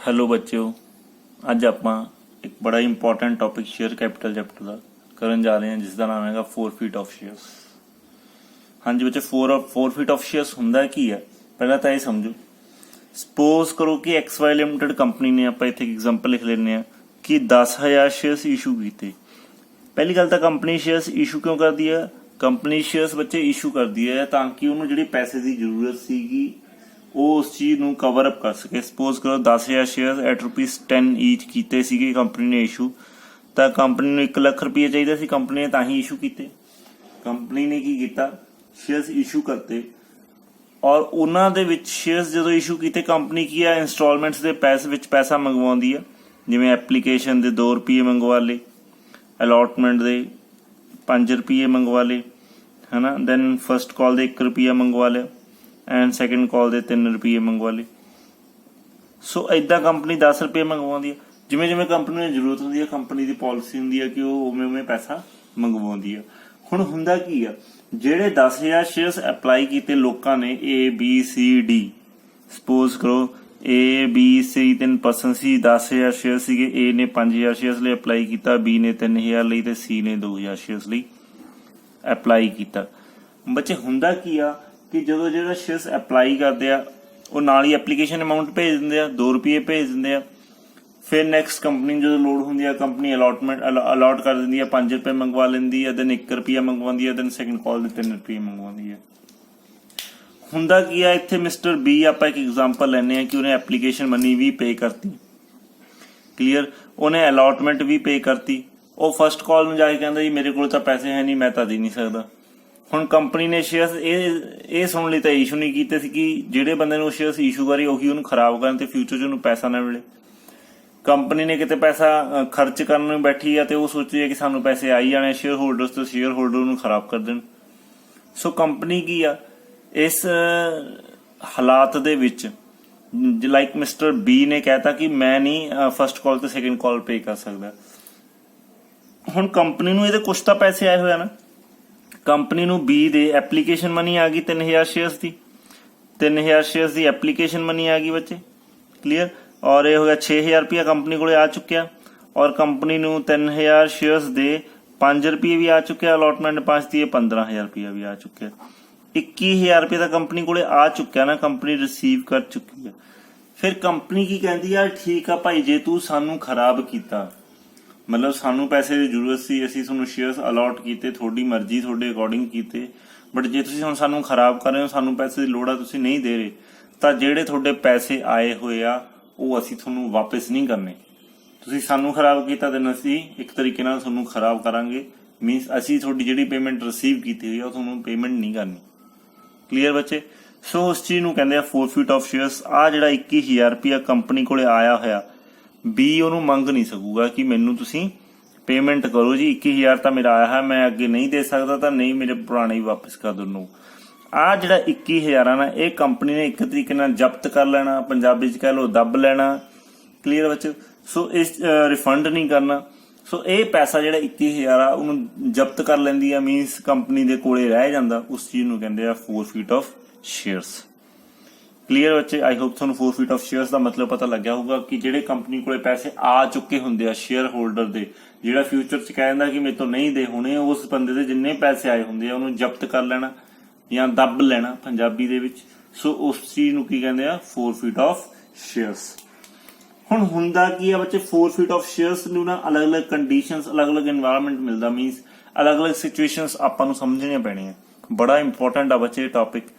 Hello बच्चों, अज आप एक बड़ा important topic share capital chapter का करन जा रहे हैं जिसका नाम है फोरफिट ऑफ शेयर्स। हाँ जी बच्चे, फोरफिट ऑफ शेयर्स हुंदा की है पहला तो यह समझो। सपोज करो कि एक्स वाई लिमिटेड कंपनी ने आप इतने एग्जाम्पल लिख लेने कि 10,000 शेयर्स इशू किए। पहली गल तो कंपनी शेयर्स इशू क्यों कर दिया? कंपनी शेयर्स बच्चे इशू कर दिया ताकि उन्होंने जी पैसे की जरूरत सी वो उस चीज़ को कवर अप कर सके। सपोज करो 10,000 शेयर एट ₹10 ईच किए कंपनी ने इशू, तो कंपनी ने 1 लाख रुपये चाहिए सी, कंपनी ने ताही इशू किए। कंपनी ने की किया, शेयर्स इशू करते और उन्होंने शेयर्स जो इशू किए कंपनी की इंस्टॉलमेंट्स के पैसा मंगवाती है। जिमें एप्लीकेशन के 2 रुपये मंगवा ले, अलॉटमेंट के 5 रुपये मंगवा ले, है ना। दैन फर्स्ट कॉल के 1 रुपया मंगवा लिया एंड सैकेंड कॉल के 3 रुपये मंगवा ले। सो इदा कंपनी 10 रुपये मंगवाती है। जिमें जिमें कंपनी में जरूरत होती है, कंपनी की पॉलिसी होंगी है कि वो उमें उमें पैसा मंगवाती है। हुण हुंदा की है, जेडे 10,000 शेयर्स अप्लाई किए लोगों ने ABCD, सपोज करो ABC 3 पर्सन सी, 10,000 शेयर से ए ने 5,000 शेयर्स लिए अप्लाई किया, B ने 3,000 ਲਈ ਤੇ C ने 2,000 शेयर्स ਲਈ अप्लाई किया। बच्चे हुंदा की आ कि जो जो शेयर्स अप्लाई करते हैं वो नाल ही एप्लीकेशन अमाउंट भेज देंगे, 2 रुपये भेज देंगे। फिर नैक्सट कंपनी जो लोड होंगी कंपनी अलॉट कर देंगी है, 5 रुपये मंगवा लेंदी है, दैन 1 रुपया मंगवाती है, दैन सैकेंड कॉल के 3 रुपये मंगवाती है। हुंदा की है इत्थे मिस्टर B आप एक एग्जाम्पल लैने कि उन्हें एप्लीकेशन मनी भी पे करती, क्लीयर, उन्हें अलॉटमेंट भी पे करती। वो फर्स्ट कॉल में जाके कहता जी मेरे को पैसे है नहीं, मैं तो दे नहीं सकता। हुण कंपनी ने शेयर्स ये सुन ली तो इशू नहीं किए कि ਜਿਹੜੇ ਬੰਦੇ ਨੂੰ शेयर्स इशू करी ਉਹੀ ਉਹਨੂੰ खराब ਕਰਨ ਤੇ ਫਿਊਚਰ 'ਚ ਉਹਨੂੰ ਪੈਸਾ ਨਾ ਮਿਲੇ। ਕੰਪਨੀ ਨੇ ਕਿਤੇ ਪੈਸਾ ਖਰਚ ਕਰਨ ਨੂੰ ਬੈਠੀ ਆ ਤੇ ਉਹ ਸੋਚਦੀ ਹੈ ਕਿ ਸਾਨੂੰ ਪੈਸੇ ਆਈ ਜਾਣੇ ਸ਼ੇਅਰ ਹੋਲਡਰਸ ਤੋਂ, ਸ਼ੇਅਰ ਹੋਲਡਰ ਨੂੰ ਖਰਾਬ ਕਰ ਦੇਣ। ਸੋ ਕੰਪਨੀ ਕੀ ਆ ਇਸ ਹਾਲਾਤ ਦੇ ਵਿੱਚ ਲਾਈਕ ਮਿਸਟਰ B ਨੇ ਕਹਿਤਾ ਕਿ ਮੈਂ ਨਹੀਂ ਫਸਟ ਕਾਲ ਤੇ ਸੈਕੰਡ ਕਾਲ ਪੇ ਕਰ ਸਕਦਾ। ਹੁਣ ਕੰਪਨੀ ਨੂੰ ਇਹਦੇ ਕੁਛ ਤਾਂ ਪੈਸੇ ਆਏ ਹੋਏ ਆ ਨਾ। कंपनी ਨੂੰ B ਦੇ एप्लीकेशन मनी आ गई 3,000 शेयर्स की, 3,000 शेयर्स की एप्लीकेशन मनी आ गई बच्चे, क्लीयर। और ये हो गया 6,000 रुपया कंपनी को आ चुकिया और कंपनी ਨੂੰ 3,000 शेयर्स ਦੇ 5 रुपये भी आ चुके, अलॉटमेंट 5 दी 15,000 रुपया भी आ चुके, 21,000 रुपये का कंपनी को आ चुका ना, कंपनी रिसीव कर चुकी है। फिर कंपनी की कहती यार ठीक है भाई जे तू सानू खराब किया, मतलब सानू पैसे की जरूरत सी, असीं तुहानूं शेयर्स अलॉट किए, थोड़ी मर्जी थोड़े अकॉर्डिंग किए, बट जे तुसीं हुण सानू खराब कर रहे हो, सानू पैसे की लोड़ आ, तुसीं नहीं दे रहे, तो जिहड़े थोड़े पैसे आए हुए आ वो असीं तुहानूं वापस नहीं करने। तुसीं सानू खराब किया तो असीं एक तरीके नाल तुहानूं खराब करांगे, मीनस असीं तुहाडी जिहड़ी पेमेंट रिसीव की हुई है तुहानूं पेमेंट नहीं करनी, क्लीयर बच्चे। सो उस चीज़ नूं कहंदे आ फोरफिट ऑफ शेयर्स। आ जिहड़ा 21,000 रुपया कंपनी कोले आया होया, B ਉਹਨੂੰ ਮੰਗ नहीं सकूगा कि मैनू तुसीं पेमेंट करो जी, 21,000 तो मेरा आया है, मैं अगे नहीं दे सकता, तो नहीं मेरे पुराने ही वापस कर दो। आ जिहड़ा 21,000 है ना, ये कंपनी ने एक तरीके नाल जब्त कर लेना, पंजाबी च कह लो दब लेना, क्लीयर बच्चे। सो इस रिफंड नहीं करना। सो ये पैसा जिहड़ा 21,000 आ उन्होंने जब्त कर लैंदी है, मीनस कंपनी दे कोले रह जांदा, उस चीज़ नूं कहंदे आ फोरफिट ऑफ शेयर्स, क्लीयर बच्चे। आई होप तुहानूं फोरफिट ऑफ शेयर्स का मतलब पता लग गया होगा कि जिहड़े कंपनी कोले पैसे आ चुके होंदे आ शेयर होल्डर दे, जिहड़ा फ्यूचर च कह दिंदा कि मेरे तो नहीं दे होने, उस बंदे दे जिन्ने पैसे आए होंदे आ उहनूं जब्त कर लेना या दब लेना पंजाबी दे विच। सो उस चीज़ नूं की कहंदे आ फोरफिट ऑफ शेयर्स। हुण हुंदा की आ बच्चे, फोरफिट ऑफ शेयर्स नूं ना अलग अलग कंडीशनस, अलग अलग एनवायरनमेंट मिलदा, मीनस अलग अलग सिचुएशनस आपां नूं समझणियां पैणियां। बड़ा इंपॉर्टेंट आ बच्चे topic.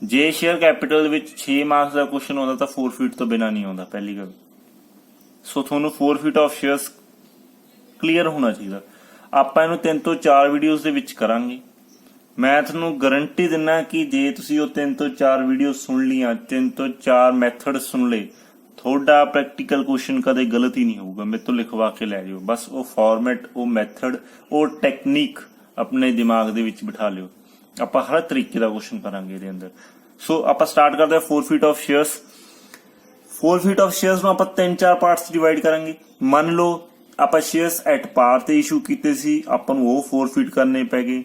J share capital which 6 marks का क्वेश्चन आता तो फोरफिट तो बिना नहीं आता, पहली गल। सो थोनू फोरफिट ऑफ शेयर्स क्लीयर होना चाहिए। आप 3 ਤੋਂ 4 वीडियोज़ ਦੇ ਵਿੱਚ ਕਰਾਂਗੇ। मैं ਤੁਹਾਨੂੰ गारंटी दिना कि जे तुसीं ਉਹ 3 ਤੋਂ 4 वीडियो सुन लिया, 3 ਤੋਂ 4 मैथड सुन ले, थोड़ा प्रैक्टिकल क्वेश्चन कदे गलत ही नहीं होगा। मेरे तो लिखवा के लै जाओ, बस वो फॉर्मेट, वो मैथड, वो टैक्नीक अपने दिमाग ਦੇ ਵਿੱਚ बिठा लियो। आप हर तरीके का क्वेश्चन करांगे ਇਹਦੇ अंदर। सो आप स्टार्ट करते हैं forfeit of shares. Forfeit of shares ਨੂੰ ਆਪਾਂ 3-4 पार्ट्स डिवाइड करेंगे। मान लो आप शेयर्स एट पार ते इशू किए सी, ਆਪਾਂ ਨੂੰ ਉਹ फोरफिट करने पै गए।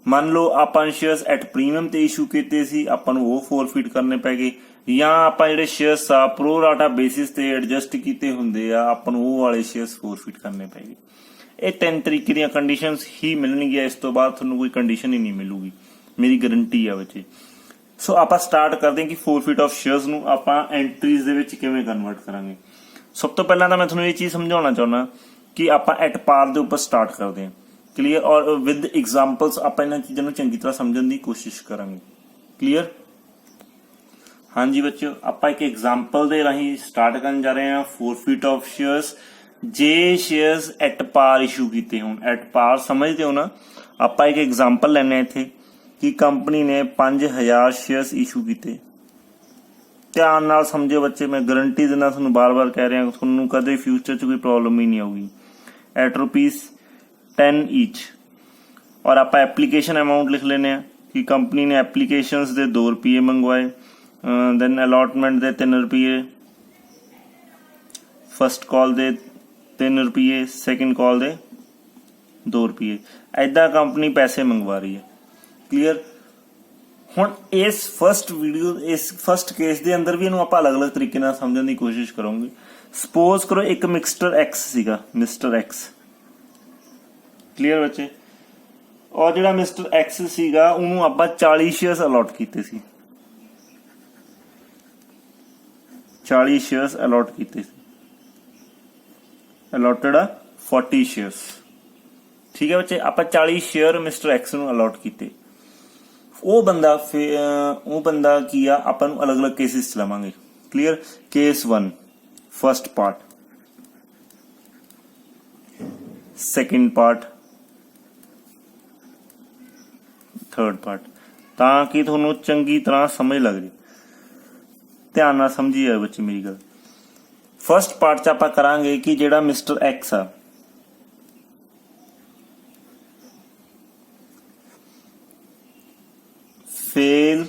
मान लो आप शेयर्स एट प्रीमियम ते इशू किए सी, ਆਪਾਂ ਨੂੰ ਉਹ फोरफिट करने पै गए। ਜਾਂ ਆਪਾਂ ਜਿਹੜੇ ਸ਼ੇਅਰਸ ਆ ਪ੍ਰੋ ਰਾਟਾ ਬੇਸਿਸ ਤੇ ਐਡਜਸਟ ਕੀਤੇ ਹੁੰਦੇ ਆ, ਆਪਾਂ ਨੂੰ ਉਹ ਵਾਲੇ ਸ਼ੇਅਰਸ ਫੋਰਫਿਟ ਕਰਨੇ ਪੈਗੇ। ਇਹ 3 ਤਰੀਕੇ ਦੀਆਂ ਕੰਡੀਸ਼ਨਸ ਹੀ ਮਿਲਣਗੀਆਂ, ਇਸ ਤੋਂ ਬਾਅਦ ਤੁਹਾਨੂੰ ਕੋਈ ਕੰਡੀਸ਼ਨ ਹੀ ਨਹੀਂ ਮਿਲੂਗੀ, ਮੇਰੀ ਗਰੰਟੀ ਆ ਬੱਚੇ। ਸੋ ਆਪਾਂ ਸਟਾਰਟ ਕਰਦੇ ਹਾਂ ਕਿ ਫੋਰਫਿਟ ਆਫ ਸ਼ੇਅਰਸ ਨੂੰ ਆਪਾਂ ਐਂਟਰੀਜ਼ ਦੇ ਵਿੱਚ ਕਿਵੇਂ ਕਨਵਰਟ ਕਰਾਂਗੇ। ਸਭ ਤੋਂ ਪਹਿਲਾਂ ਤਾਂ ਮੈਂ ਤੁਹਾਨੂੰ ਇਹ ਚੀਜ਼ ਸਮਝਾਉਣਾ ਚਾਹੁੰਦਾ ਕਿ ਆਪਾਂ ਐਟ ਪਾਰ ਦੇ ਉੱਪਰ ਸਟਾਰਟ ਕਰਦੇ ਹਾਂ, ਕਲੀਅਰ, ਔਰ ਵਿਦ ਐਗਜ਼ਾਮਪਲਸ ਆਪਾਂ ਇਹਨਾਂ ਚੀਜ਼ਾਂ ਨੂੰ ਚੰਗੀ ਤਰ੍ਹਾਂ ਸਮਝਣ ਦੀ ਕੋਸ਼ਿਸ਼ ਕਰਾਂਗੇ, ਕਲੀਅਰ। ਹਾਂਜੀ ਬੱਚਿਓ, ਆਪਾਂ ਇੱਕ ਐਗਜ਼ਾਮਪਲ ਦੇ ਰਾਹੀਂ ਸਟਾਰਟ ਕਰਨ ਜਾ ਰਹੇ ਹਾਂ। ਫੋਰਫਿਟ ਆਫ ਸ਼ੇਅਰਸ, ਜੇ ਸ਼ੇਅਰਸ ਐਟ ਪਾਰ ਇਸ਼ੂ ਕੀਤੇ ਹੋਣ, ਐਟ ਪਾਰ ਸਮਝਦੇ ਹੋ ਨਾ। ਆਪਾਂ ਇੱਕ ਐਗਜ਼ਾਮਪਲ ਲੈਣੇ ਇੱਥੇ ਕਿ ਕੰਪਨੀ ਨੇ 5000 ਸ਼ੇਅਰਸ ਇਸ਼ੂ ਕੀਤੇ। ਧਿਆਨ ਨਾਲ ਸਮਝਿਓ ਬੱਚੇ, ਮੈਂ ਗਰੰਟੀ ਦਿੰਦਾ ਤੁਹਾਨੂੰ, ਬਾਰ-ਬਾਰ ਕਹਿ ਰਿਹਾ, ਤੁਹਾਨੂੰ ਕਦੇ ਫਿਊਚਰ 'ਚ ਕੋਈ ਪ੍ਰੋਬਲਮ ਹੀ ਨਹੀਂ ਆਊਗੀ। ਐਟ ₹10 ਈਚ। ਔਰ ਆਪਾਂ ਐਪਲੀਕੇਸ਼ਨ ਅਮਾਊਂਟ ਲਿਖ ਲੈਂਦੇ ਹਾਂ ਕਿ ਕੰਪਨੀ ਨੇ ਐਪਲੀਕੇਸ਼ਨਸ ਦੇ ₹2 ਮੰਗਵਾਏ, ਦੈਨ ਅਲੋਟਮੈਂਟ ਦੇ ₹3, ਫਸਟ ਕਾਲ ਦੇ ₹3, ਸੈਕਿੰਡ ਕਾਲ ਦੇ ₹2। ਐਦਾਂ ਕੰਪਨੀ ਪੈਸੇ ਮੰਗਵਾ ਰਹੀ ਹੈ, ਕਲੀਅਰ। ਹੁਣ ਇਸ ਫਸਟ ਕੇਸ ਦੇ ਅੰਦਰ ਵੀ ਇਹਨੂੰ ਆਪਾਂ ਅਲੱਗ-ਅਲੱਗ ਤਰੀਕੇ ਨਾਲ ਸਮਝਣ ਦੀ ਕੋਸ਼ਿਸ਼ ਕਰਾਂਗੇ। ਸਪੋਜ਼ ਕਰੋ ਇੱਕ ਮਿਸਟਰ ਐਕਸ ਸੀਗਾ, ਮਿਸਟਰ ਐਕਸ, ਕਲੀਅਰ ਬੱਚੇ। ਔਰ ਜਿਹੜਾ ਮਿਸਟਰ ਐਕਸ ਸੀਗਾ ਉਹਨੂੰ ਆਪਾਂ 40 ਸ਼ੇਅਰਸ ਅਲਾਟ ਕੀਤੇ ਸੀ, 40 ਸ਼ੇਅਰਸ ਅਲਾਟ ਕੀਤੇ ਸੀ, ਅਲਾਟਡ ਆ 40 ਸ਼ੇਅਰਸ, ਠੀਕ ਹੈ ਬੱਚੇ। ਆਪਾਂ 40 ਸ਼ੇਅਰ ਮਿਸਟਰ ਐਕਸ ਨੂੰ ਅਲਾਟ ਕੀਤੇ। ਉਹ ਬੰਦਾ ਕੀ ਆ, ਆਪਾਂ ਨੂੰ ਅਲੱਗ-ਅਲੱਗ ਕੇਸਿਸ ਚ ਲਵਾਂਗੇ, clear. Case 1 first part, second part, third part, ਤਾਂ ਕਿ ਤੁਹਾਨੂੰ ਚੰਗੀ ਤਰ੍ਹਾਂ ਸਮਝ ਲੱਗ ਜੇ। ਧਿਆਨ ਨਾਲ ਸਮਝੀ ਜਾਓ ਬੱਚੇ ਮੇਰੀ ਗੱਲ। ਫਸਟ ਪਾਰਟ ਚ ਆਪਾਂ ਕਰਾਂਗੇ ਕਿ ਜਿਹੜਾ ਮਿਸਟਰ ਐਕਸ ਆ, fail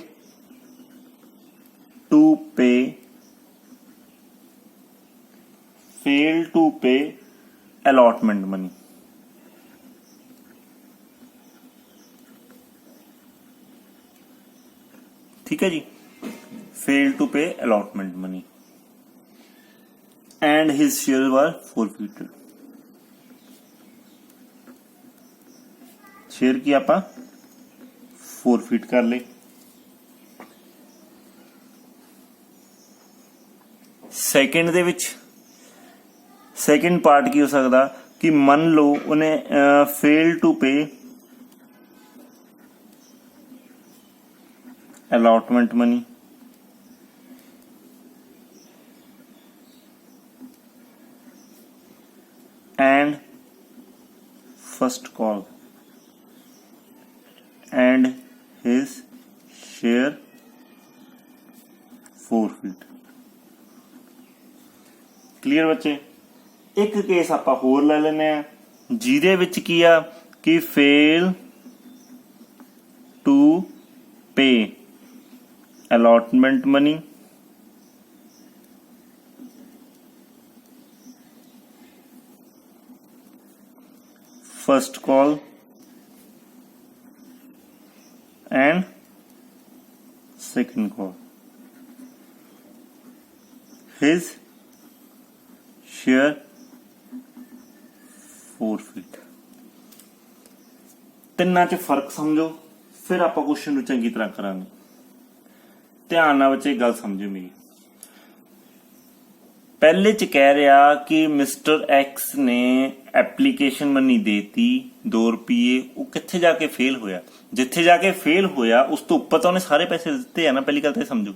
to pay allotment money, ठीक है जी। fail to pay allotment money and his shares were forfeited। Share की आपा forfeit कर ले। ਸੈਕਿੰਡ ਦੇ ਵਿੱਚ ਸੈਕਿੰਡ ਪਾਰਟ ਕੀ ਹੋ ਸਕਦਾ ਕਿ ਮੰਨ ਲਓ ਉਹਨੇ fail to pay allotment money, and first call and his share forfeit, clear ਬੱਚੇ। ਇੱਕ ਕੇਸ ਆਪਾਂ ਹੋਰ ਲੈ ਲੈਂਦੇ ਆ ਜਿਹਦੇ ਵਿੱਚ ਕੀ ਆ ਕਿ fail to pay allotment money, first call and second call, his share forfeit. ਤਿੰਨਾਂ 'ਚ ਫਰਕ ਸਮਝੋ, ਫਿਰ ਆਪਾਂ ਕੁਐਸਚਨ ਨੂੰ ਚੰਗੀ ਤਰ੍ਹਾਂ ਕਰਾਂਗੇ। ਧਿਆਨ ਨਾਲ ਬੱਚੇ ਗੱਲ ਸਮਝੋ ਮੇਰੀ। ਪਹਿਲੇ 'ਚ ਕਹਿ ਰਿਹਾ ਕਿ ਮਿਸਟਰ ਐਕਸ ਨੇ ਐਪਲੀਕੇਸ਼ਨ ਮਨੀ ਦੇਤੀ ₹2, ਉਹ ਕਿੱਥੇ ਜਾ ਕੇ ਫੇਲ ਹੋਇਆ, ਜਿੱਥੇ ਜਾ ਕੇ ਫੇਲ ਹੋਇਆ ਉਸ ਤੋਂ ਉੱਪਰ ਤਾਂ ਉਹਨੇ ਸਾਰੇ ਪੈਸੇ ਦਿੱਤੇ ਆ ਨਾ, ਪਹਿਲੀ ਗੱਲ ਤਾਂ ਇਹ ਸਮਝੋ।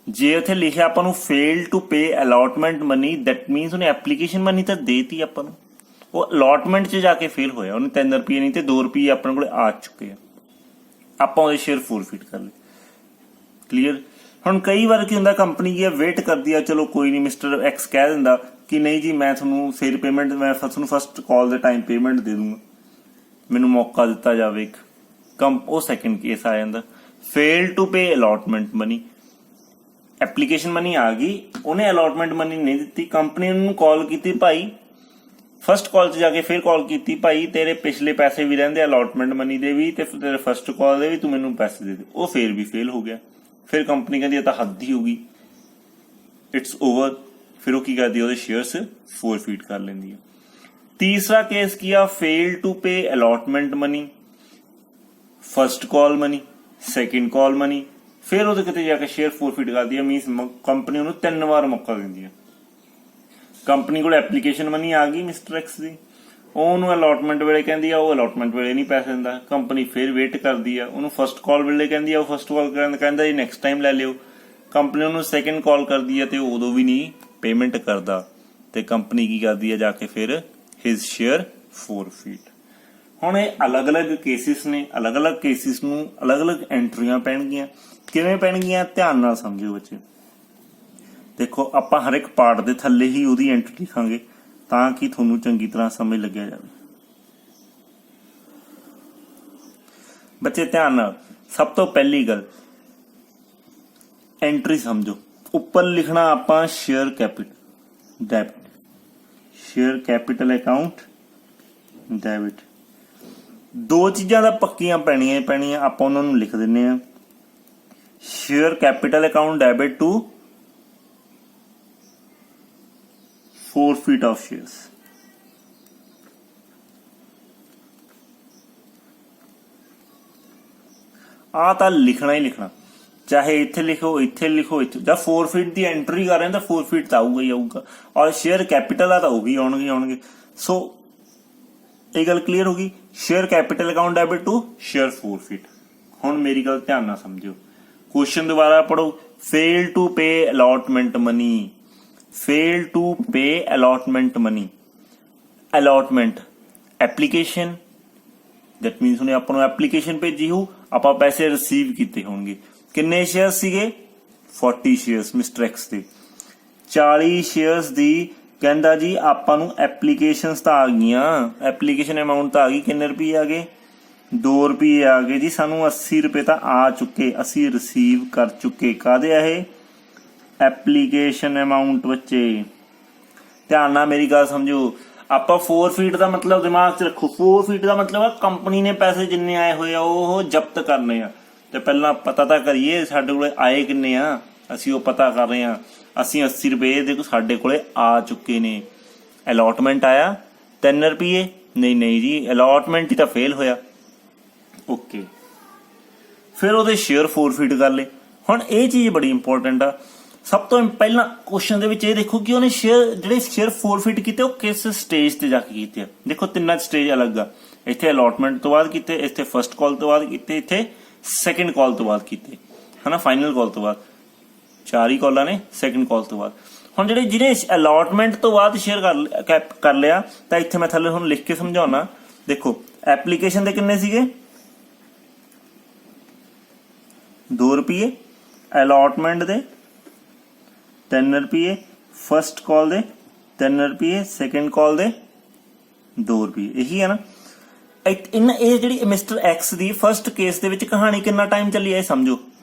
ਜੇ ਉੱਥੇ ਲਿਖਿਆ ਆਪਾਂ ਨੂੰ fail to pay allotment money, that means ਉਹਨੇ ਐਪਲੀਕੇਸ਼ਨ ਮਨੀ ਤਾਂ ਦੇਤੀ ਆਪਾਂ ਨੂੰ, ਉਹ ਅਲਾਟਮੈਂਟ 'ਚ ਜਾ ਕੇ ਫੇਲ ਹੋਇਆ, ਉਹਨੇ ₹3 ਨਹੀਂ ਤੇ ₹2 ਆਪਣੇ ਕੋਲ ਆ ਚੁੱਕੇ ਆ, ਆਪਾਂ ਉਹਦੇ ਸ਼ੇਅਰ ਫੋਰਫਿਟ ਕਰ ਲਏ, ਕਲੀਅਰ। ਹੁਣ ਕਈ ਵਾਰ ਕੀ ਹੁੰਦਾ, ਕੰਪਨੀ ਕੀ ਵੇਟ ਕਰਦੀ ਆ, ਚਲੋ ਕੋਈ ਨਹੀਂ, ਮਿਸਟਰ ਐਕਸ ਕਹਿ ਦਿੰਦਾ ਕਿ ਨਹੀਂ ਜੀ ਮੈਂ ਤੁਹਾਨੂੰ ਫਿਰ ਪੇਮੈਂਟ, ਮੈਂ ਤੁਹਾਨੂੰ ਫਸਟ ਕਾਲ ਦੇ ਟਾਈਮ ਪੇਮੈਂਟ ਦੇ ਦੂੰਗਾ, ਮੈਨੂੰ ਮੌਕਾ ਦਿੱਤਾ ਜਾਵੇ ਇੱਕ। ਉਹ ਸੈਕਿੰਡ ਕੇਸ ਆ ਜਾਂਦਾ, fail to pay allotment money, application money ਆ ਗਈ, ਉਹਨੇ ਅਲਾਟਮੈਂਟ ਮਨੀ ਨਹੀਂ ਦਿੱਤੀ, ਕੰਪਨੀ ਨੂੰ ਕਾਲ ਕੀਤੀ, ਭਾਈ ਫਸਟ ਕਾਲ 'ਚ ਜਾ ਕੇ ਫਿਰ ਕਾਲ ਕੀਤੀ, ਭਾਈ ਤੇਰੇ ਪਿਛਲੇ ਪੈਸੇ ਵੀ ਰਹਿੰਦੇ ਅਲਾਟਮੈਂਟ ਮਨੀ ਦੇ ਵੀ ਤੇ ਤੇਰੇ ਫਸਟ ਕਾਲ ਦੇ ਵੀ, ਤੂੰ ਮੈਨੂੰ ਪੈਸੇ ਦੇ ਦੇ, ਉਹ ਫੇਰ ਵੀ ਫੇਲ ਹੋ ਗਿਆ, फिर कंपनी कहती है तो हद ही होगी, इट्स ओवर, फिर वो की करती है, शेयर्स फोरफीट कर लेंदी है। तीसरा केस किया, फेल टू पे allotment money, first call money, second call money, फिर वो किते जाके शेयर फोरफीट करती है। मीनस कंपनी उन्होंने 3 बार मौका देंदी है। कंपनी को एप्लीकेशन मनी आ गई मिस्टर एक्स की, ਉਹਨੂੰ ਅਲਾਟਮੈਂਟ ਵੇਲੇ ਕਹਿੰਦੀ ਆ, ਉਹ ਅਲਾਟਮੈਂਟ ਵੇਲੇ ਨਹੀਂ ਪੈਸੇ ਦਿੰਦਾ, ਕੰਪਨੀ ਫਿਰ ਵੇਟ ਕਰਦੀ ਆ। ਉਹਨੂੰ ਫਸਟ ਕਾਲ ਵੇਲੇ ਕਹਿੰਦੀ ਆ, ਉਹ ਫਸਟ ਕਾਲ ਕਹਿੰਦਾ ਜੀ ਨੈਕਸਟ ਟਾਈਮ ਲੈ ਲਿਓ। ਕੰਪਨੀ ਉਹਨੂੰ ਸੈਕੰਡ ਕਾਲ ਕਰਦੀ ਆ ਤੇ ਉਦੋਂ ਵੀ ਨਹੀਂ ਪੇਮੈਂਟ ਕਰਦਾ, ਤੇ ਕੰਪਨੀ ਕੀ ਕਰਦੀ ਆ, ਜਾ ਕੇ ਫਿਰ ਹਿਜ਼ ਸ਼ੇਅਰ ਫੋਰਫੀਟ। ਹੁਣ ਇਹ ਅਲੱਗ-ਅਲੱਗ ਕੇਸਿਸ ਨੇ, ਅਲੱਗ-ਅਲੱਗ ਕੇਸਿਸ ਨੂੰ ਅਲੱਗ-ਅਲੱਗ ਐਂਟਰੀਆਂ ਪੈਣਗੀਆਂ। ਕਿਵੇਂ ਪੈਣਗੀਆਂ, ਧਿਆਨ ਨਾਲ ਸਮਝਿਓ ਬੱਚੇ। ਦੇਖੋ ਆਪਾਂ ਹਰ ਇੱਕ ਪਾਰਟ ਦੇ ਥੱਲੇ ਹੀ ਉਹਦੀ ਐਂਟਰੀ ਲਿਖਾਂਗੇ ਤਾਂ ਕਿ ਤੁਹਾਨੂੰ ਚੰਗੀ ਤਰ੍ਹਾਂ ਸਮਝ ਲੱਗਿਆ ਜਾਵੇ। ਬੱਚੇ ਧਿਆਨ ਨਾਲ, ਸਭ ਤੋਂ ਪਹਿਲੀ ਗੱਲ ਐਂਟਰੀ ਸਮਝੋ। ਉੱਪਰ ਲਿਖਣਾ ਆਪਾਂ share capital debit, share capital account debit. ਦੋ ਚੀਜ਼ਾਂ ਦਾ ਪੱਕੀਆਂ ਪੈਣੀਆਂ, ਆਪਾਂ ਉਹਨਾਂ ਨੂੰ ਲਿਖ ਦਿੰਨੇ ਆ। Share capital account debit to forfeit of shares। ਆ ਤਾਂ ਲਿਖਣਾ ਹੀ ਲਿਖਣਾ, ਚਾਹੇ ਇੱਥੇ ਲਿਖੋ, ਇੱਥੇ ਲਿਖੋ, ਇੱਥੇ। ਜਦ ਫੋਰਫੀਟ ਦੀ ਐਂਟਰੀ ਕਰ ਰਹੇ ਤਾਂ ਫੋਰਫੀਟ ਤਾਂ ਆਊਗਾ ਹੀ ਆਊਗਾ, ਔਰ ਸ਼ੇਅਰ ਕੈਪੀਟਲ ਆ ਤਾਂ ਉਹ ਵੀ ਆਉਣਗੇ। ਸੋ ਇਹ ਗੱਲ ਕਲੀਅਰ ਹੋ ਗਈ। Share capital account debit to share forfeit. ਹੁਣ ਮੇਰੀ ਗੱਲ ਧਿਆਨ ਨਾਲ ਸਮਝਿਓ, ਕੁਐਸਚਨ ਦੁਬਾਰਾ ਪੜੋ। Fail to pay allotment money, fail to pay allotment money, allotment application, that means ਉਹਨੇ ਆਪਾਂ ਨੂੰ ਐਪਲੀਕੇਸ਼ਨ ਭੇਜੀ ਹੋ, ਆਪਾਂ ਪੈਸੇ ਰਿਸੀਵ ਕੀਤੇ ਹੋਣਗੇ। ਕਿੰਨੇ ਸ਼ੇਅਰ ਸੀਗੇ, 40 ਸ਼ੇਅਰਸ ਮਿਸਟਰ ਐਕਸ ਦੇ। 40 ਸ਼ੇਅਰਸ ਦੀ ਕਹਿੰਦਾ ਜੀ ਆਪਾਂ ਨੂੰ ਐਪਲੀਕੇਸ਼ਨਸ ਤਾਂ ਆ ਗਈਆਂ, ਐਪਲੀਕੇਸ਼ਨ ਅਮਾਊਂਟ ਤਾਂ ਆ ਗਈ, ਕਿੰਨੇ ਰੁਪਏ ਆ ਗਏ, 2 ਰੁਪਏ ਆ ਗਏ ਜੀ। ਸਾਨੂੰ 80 ਰੁਪਏ ਤਾਂ ਆ ਚੁੱਕੇ, ਅਸੀਂ ਰਿਸੀਵ ਕਰ ਚੁੱਕੇ। ਕਾਹਦੇ ਆ ਇਹ, ਐਪਲੀਕੇਸ਼ਨ ਅਮਾਊਂਟ। ਬੱਚੇ ਧਿਆਨ ਨਾਲ ਮੇਰੀ ਗੱਲ ਸਮਝੋ। ਆਪਾਂ ਫੋਰਫੀਟ ਦਾ ਮਤਲਬ ਦਿਮਾਗ 'ਚ ਰੱਖੋ। ਫੋਰਫੀਟ ਦਾ ਮਤਲਬ ਆ ਕੰਪਨੀ ਨੇ ਪੈਸੇ ਜਿੰਨੇ ਆਏ ਹੋਏ ਆ ਉਹ ਜ਼ਬਤ ਕਰਨੇ ਆ। ਤੇ ਪਹਿਲਾਂ ਪਤਾ ਤਾਂ ਕਰੀਏ ਸਾਡੇ ਕੋਲੇ ਆਏ ਕਿੰਨੇ ਆ, ਅਸੀਂ ਉਹ ਪਤਾ ਕਰ ਰਹੇ ਆ। ਅਸੀਂ 80 ਰੁਪਏ ਦੇ ਸਾਡੇ ਕੋਲੇ ਆ ਚੁੱਕੇ ਨੇ। ਅਲਾਟਮੈਂਟ ਆਇਆ 3 ਰੁਪਏ, ਨਹੀਂ ਜੀ ਅਲਾਟਮੈਂਟ ਹੀ ਤਾਂ ਫੇਲ ਹੋਇਆ। ਓਕੇ, ਫਿਰ ਉਹਦੇ ਸ਼ੇਅਰ ਫੋਰਫੀਟ ਕਰ ਲਏ। ਹੁਣ ਇਹ ਚੀਜ਼ ਬੜੀ ਇੰਪੋਰਟੈਂਟ ਆ। ਸਭ ਤੋਂ ਪਹਿਲਾਂ ਕੁਐਸਚਨ ਦੇ ਵਿੱਚ ਇਹ ਦੇਖੋ ਕਿ ਉਹਨੇ ਜਿਹੜੇ ਸ਼ੇਅਰ ਫੋਰਫਿਟ ਕੀਤੇ ਉਹ ਕਿਸ ਸਟੇਜ ਤੇ ਜਾ ਕੇ ਕੀਤੇ ਆ। ਦੇਖੋ ਤਿੰਨਾਂ ਸਟੇਜ ਅਲੱਗ ਆ। ਇੱਥੇ ਅਲਾਟਮੈਂਟ ਤੋਂ ਬਾਅਦ ਕੀਤੇ, ਇੱਥੇ ਫਸਟ ਕਾਲ ਤੋਂ ਬਾਅਦ ਕੀਤੇ, ਇੱਥੇ ਸੈਕੰਡ ਕਾਲ ਤੋਂ ਬਾਅਦ ਕੀਤੇ, ਹਨਾ, ਫਾਈਨਲ ਕਾਲ ਤੋਂ ਬਾਅਦ। 4 ਹੀ ਕਾਲਾਂ ਨੇ ਸੈਕੰਡ ਕਾਲ ਤੋਂ ਬਾਅਦ। ਹੁਣ ਜਿਹਨੇ ਅਲਾਟਮੈਂਟ ਤੋਂ ਬਾਅਦ ਸ਼ੇਅਰ ਕਰ ਲਿਆ ਤਾਂ ਇੱਥੇ ਮੈਂ ਥੱਲੇ ਹੁਣ ਲਿਖ ਕੇ ਸਮਝਾਉਣਾ। ਦੇਖੋ ਐਪਲੀਕੇਸ਼ਨ ਦੇ ਕਿੰਨੇ ਸੀਗੇ, 2 ਰੁਪਏ, ਅਲਾਟਮੈਂਟ ਦੇ 3 ਰੁਪਏ, ਫਸਟ ਕਾਲ ਦੇ 3 ਰੁਪਏ, ਸੈਕੰਡ ਕਾਲ ਦੇ 2 ਰੁਪਏ। ਇਹੀ ਹੈ ਨਾ। ਇਹ ਜਿਹੜੀ ਮਿਸਟਰ ਐਕਸ ਦੀ ਫਸਟ ਕੇਸ ਦੇ ਵਿੱਚ ਕਹਾਣੀ ਕਿੰਨਾ ਟਾਈਮ ਚੱਲੀ ਇਹ ਸਮਝੋ।